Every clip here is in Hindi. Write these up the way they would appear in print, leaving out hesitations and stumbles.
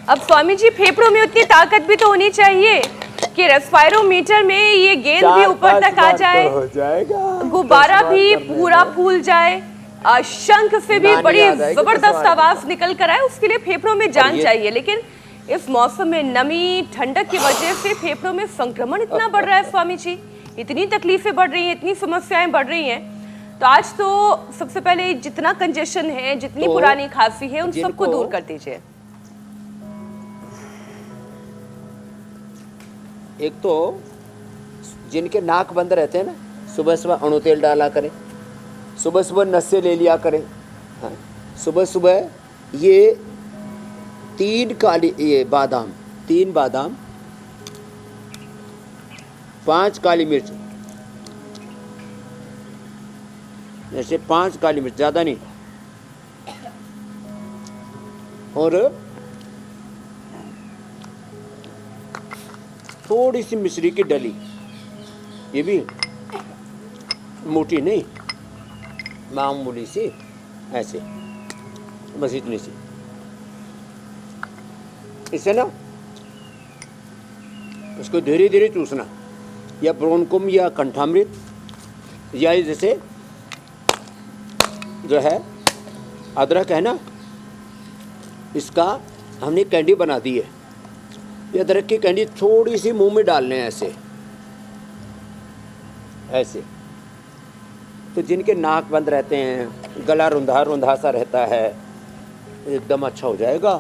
अब स्वामी जी फेफड़ों में उतनी ताकत भी तो होनी चाहिए कि रेस्पायरोमीटर में ये गेंद भी ऊपर तक आ जाए, हो जाएगा, गुब्बारा भी पूरा फूल जाए, शंख से भी बड़ी जबरदस्त आवाज निकल कर आए। उसके लिए फेफड़ों में जान चाहिए। लेकिन इस मौसम में नमी ठंडक की वजह से फेफड़ों में संक्रमण इतना बढ़ रहा है स्वामी जी, इतनी तकलीफें बढ़ रही हैं, इतनी समस्याएं बढ़ रही हैं। तो आज तो सबसे पहले जितना कंजेशन है, जितनी पुरानी खांसी है, उन सबको दूर कर दीजिए। एक तो जिनके नाक बंद रहते हैं ना, सुबह सुबह अणु तेल डाला करें, सुबह सुबह नशे ले लिया करें। हाँ, सुबह सुबह ये 3 बादाम, 5 काली मिर्च, जैसे 5 काली मिर्च, ज़्यादा नहीं, और थोड़ी सी मिश्री की डली, ये भी मोटी नहीं, मामूली सी, ऐसे बस इतनी सी। इससे ना उसको धीरे धीरे चूसना, या ब्रोनकुम या कंठामृत, या जैसे जो है अदरक है ना, इसका हमने कैंडी बना दी है। ये अदरक की कैंडी थोड़ी सी मुंह में डालने हैं, ऐसे ऐसे। तो जिनके नाक बंद रहते हैं, गला रुंधा रुंधा सा रहता है, एकदम अच्छा हो जाएगा,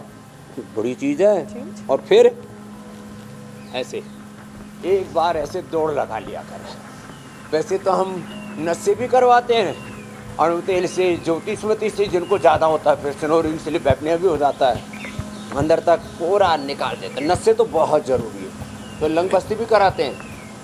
बड़ी चीज़ है। और फिर ऐसे एक बार ऐसे दौड़ लगा लिया कर। वैसे तो हम नशे भी करवाते हैं अणु तेल से, ज्योतिषमती से, जिनको ज़्यादा होता है, फिर स्नोरिंग स्लीप एपनिया भी हो जाता है, अंदर तक पूरा निकाल देते हैं। नशे तो बहुत ज़रूरी है, तो लंग बस्ती भी कराते हैं।